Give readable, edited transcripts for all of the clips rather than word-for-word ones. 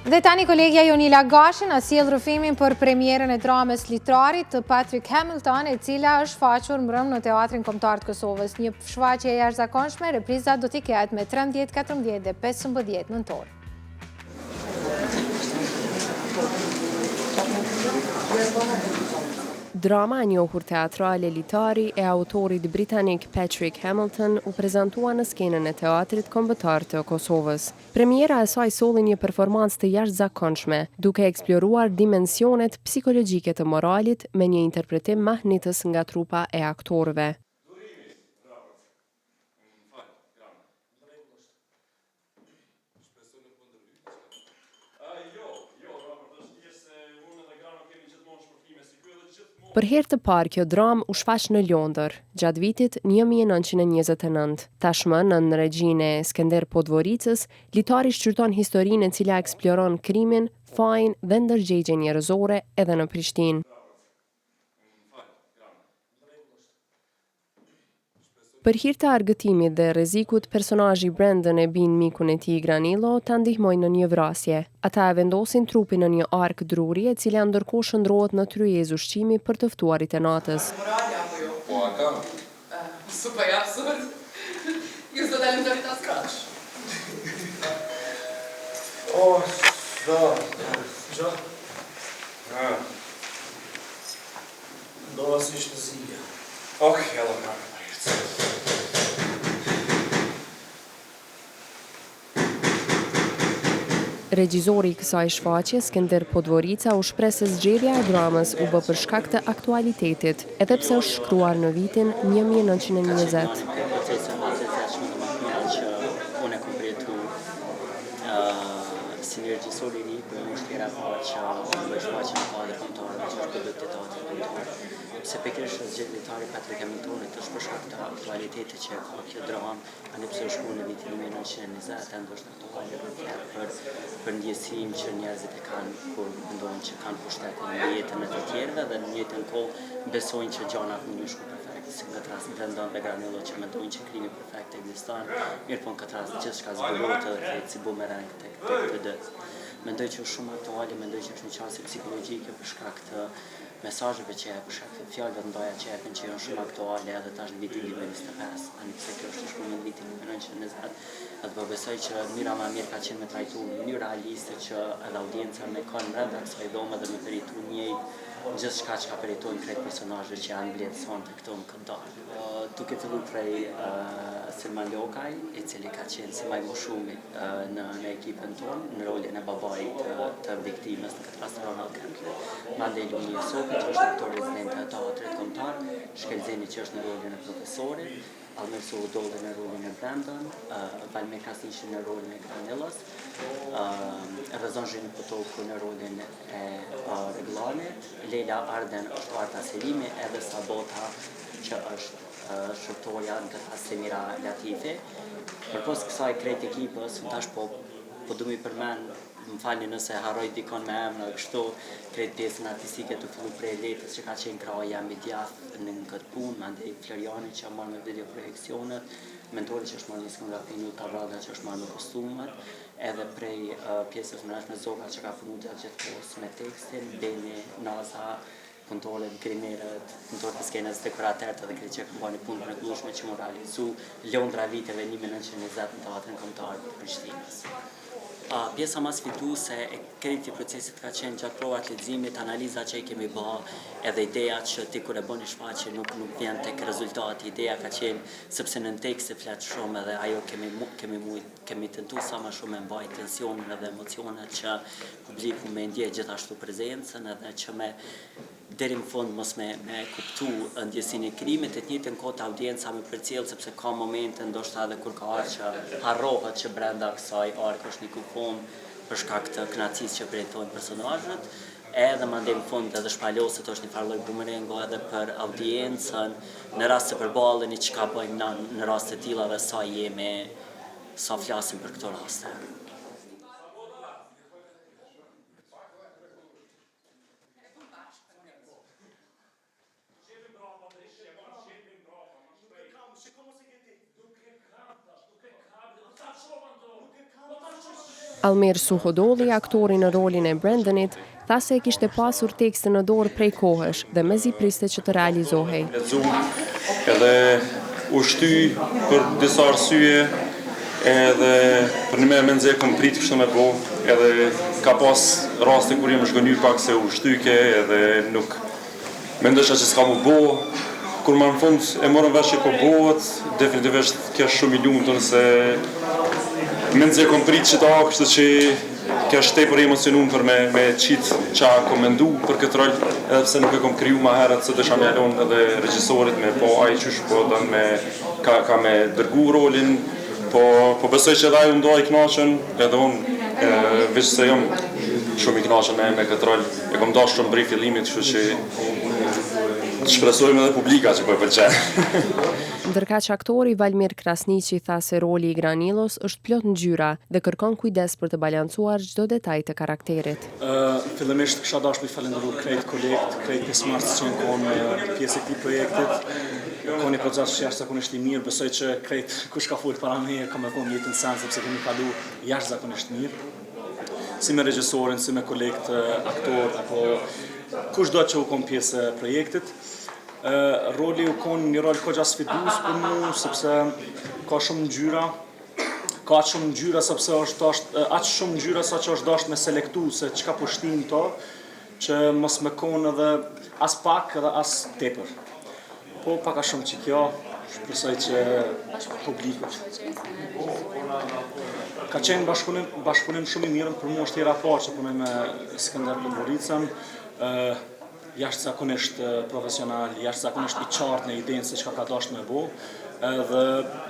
Dhe tani kolegja Jonila Gashin a sjell rrëfimin për premierën e dramës Litarit të Patrick Hamilton, e cila është faqur mbrëm në Teatrin Kombëtar të Kosovës. Një shfaqje e jashtëzakonshme, repriza do t'i ketë me 13, 14 dhe 15 nëntor. Drama e njohur teatrale Litari e autorit britanik Patrick Hamilton u prezantua në skenën e Teatrit Kombëtar të Kosovës. Premiera e saj solli një performancë të jashtëzakonshme, duke eksploruar dimensionet psikologjike të moralit me një interpretim mahnitës nga trupa e aktorëve. Për herë të parë kjo dramë u shfaq në Londër, gjatë vitit 1929. Tashmë në regjinë e Skënder Podvoricës, Litari shqyrton historinë e cila eksploron krimin, fajin dhe ndërgjegjen njerëzore edhe në Prishtinë. Për hir të argëtimit dhe rrezikut, personazhi Brandon e bin mikun e tij Granillo ta ndihmojnë në një vrasje. Ata e vendosin trupin në një ark druri, e cila ndërkohë shndrohet në tryezë ushqimi për të ftuarit e natës. Po, a kam? Super absurd. Ju s'do dalim të rritas krash. Gjo? Dova si ishte zilja. Hello, man. Regjizori i kësaj shfaqje, Skënder Podvorica, u shpreh se zgjedhja e dramës u bë për shkak të aktualitetit, edhe pse është shkruar në vitin 1920. Si një regjisor i ri, për më shtjera që më shfaqe në kuadrë kombëtare, që është produkt e teatrit kombëtar. Se pikërisht është zgjedhja Litari Patrick Hamiltonit është për shkak të aktualitetit që ka kjo dramë, ani pse është shkruar në vitin 1920, ndoshta aktuale për ndjesinë që njerëzit e kanë kur mendojnë që kanë pushtet në jetën e të tjerëve dhe në një jetën kohë besojnë që gjanat nuk janë perfekte, si në këtë rast Brandon dhe Granillo që mendojnë që krimi perfekt ekziston, mirë po në këtë rast gjithçka zbulohet edhe kthehet si bumerang tek të Mendoj që është shumë aktuale, mendoj që është një qasje psikologjike për shkak të mesazheve që jep, për shkak të fjalëve të ndoja që janë shumë aktuale edhe tash në vitin 2025, ani pse kjo është shkruar në vitin 1920, atë besoj që mënyra më e mirë ka qenë me trajtuar në mënyrë realiste që edhe audienca me kanë brenda kësaj dhome dhe me përjetuar një gjithçka që ka përjetuar krejt personazhe që janë mbledhur të këto në këndar. Duke filluar prej Selman Lokaj, i cili ka qenë si më i moshuar në ekipin tonë, në rolin e babait të viktimës, në këtë rast Ronald Kemp. Mandej Lumia Sopi, që është aktor rezident e Teatrit Kombëtar, Shkelzeni që është në rolin e profesorit, Almersu Udolli në rolin e Brandon, Valmir Krasniqi në rolin e Granillos, Rezon Zhinipotoku në rolin e Reglanit, Leila Arden është Arta Selimi, edhe Sabota që është shërtorja në këtë Semira Latifi. Përpos kësaj krejt ekipës, tash po du mi përmend, më falni nëse harroj dikon me emra, kështu krejt pjesën artistike të fillu prej letës që ka qenë kraja mbi djathtë në këtë punë, mandej Floriani që marrë me video projeksionet, mentori që është marrë një skenografi Nuta Vrada që është marrë me kostumet, edhe prej pjesës mrekullueshme Zoka që ka punuar gjatë kohës me tekstin, Beni, Naza, punëtorët, grimerët, punëtorët e skenës, dekoratorët dhe krejt që kanë bërë punë mrekullueshme që mu realizu Londra viteve 1920 në Teatrin Kombëtar të Prishtinës. Pjesa më sfiduese e krejt procesit ka qenë gjatë provat leximit, analiza që i kemi bë, edhe ideja që ti kur e bën një shfaqje nuk vjen tek rezultati. Ideja ka qenë sepse në tekst e flet shumë edhe ajo kemi tentuar sa më shumë me mbaj tensionin edhe emocionet që publiku me ndjej gjithashtu prezencën edhe që me deri në fund mos me kuptu ndjesinë e krimit, e të njëjtën kohë audienca me përcjell sepse ka momente ndoshta edhe kur ka ardhur që harrohet që brenda kësaj ark është një kufon për shkak të kënaqësisë që përjetojnë personazhet, edhe mandej në fund edhe shpaloset është një farë lloj bumerango edhe për audiencën në rast se përballeni çka bëjmë në raste të tilla dhe sa flasim për këto raste. Almir Suhodolli, aktori në rolin e Brandonit, tha se e kishte pasur tekstin në dorë prej kohësh dhe mezi priste që të realizohej. Lexuam edhe u shty për disa arsye edhe për një me nxjerr kom prit kështu me bo, edhe ka pas raste kur jam zhgënyer pak se u shtyke edhe nuk mendosha që s'ka mu bo. Kur më në fund e morëm vesh që po bohet, definitivisht kesh shumë i lumtur se me nxjerr kom prit që ta, kështu që kesh tepër emocionuar për me qitë qa kom mendu për këtë rol, edhe pse nuk e kom kriju ma herët se dësha me jalon edhe regjisorit me po ai qysh po dan me ka me dërgu rolin, po besoj që edhe ai u ndoi kënaqën, edhe unë veç se jam shumë i kënaqur me këtë rol, e kom dashur shumë prej fillimit, kështu që shpresojmë edhe publika që po e pëlqen. Ndërka që aktori Valmir Krasniqi tha se roli i Granilos është plot ngjyra dhe kërkon kujdes për të balancuar çdo detaj të karakterit. Fillimisht kisha dashur të falenderoj krejt kolegët, krejt pjesëmarrësit që kanë pjesë e këtij projektit. Ka një proces jashtëzakonisht i mirë, besoj që krejt kush ka folur para meje ka më thonë jetën sen sepse kemi kalu jashtëzakonisht mirë. Si me regjisorin, si me kolegët aktor apo kushdo që u kon pjesë e projektit. Roli u kon një rol kogja sfidues për mu, sepse ka shumë ngjyra. Ka aq shumë ngjyra sepse është aq shumë ngjyra sa që është dashur me selektu se çka po shtin to, që mos më kon edhe as pak edhe as tepër. Po pak a shumë që kjo, shpresoj që publikut. Ka qenë bashkëpunim shumë i mirë, për mua është hera parë që punoj me Skënder Lumburicën, jashtëzakonisht profesional, jashtëzakonisht i qartë në idenë se çka ka dashur me bo, edhe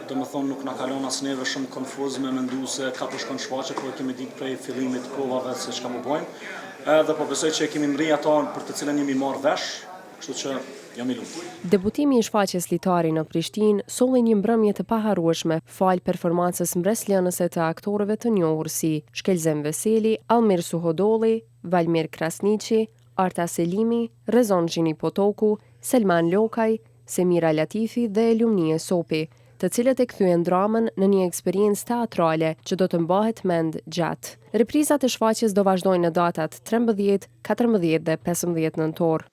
domethënë nuk na kalon as neve shumë konfuz me mendu se ka po shkon shfaqje, po e kemi ditë prej fillimit provave se çka më bojmë, edhe po besoj që e kemi mri ato për të cilën jemi marrë vesh, kështu që jam i lumtur. Debutimi i shfaqjes Litari në Prishtinë solli një mbrëmje të paharrueshme fal performancës mbreslënëse të aktorëve të njohur si Shkelzem Veseli, Almir Suhodolli, Valmir Krasniqi, Arta Selimi, Rezon Gjini Potoku, Selman Lokaj, Semira Latifi dhe Lumnie Sopi, të cilët e kthyen dramën në një eksperiencë teatrale që do të mbahet mend gjatë. Reprizat e shfaqjes do vazhdojnë në datat 13, 14 dhe 15 nëntor.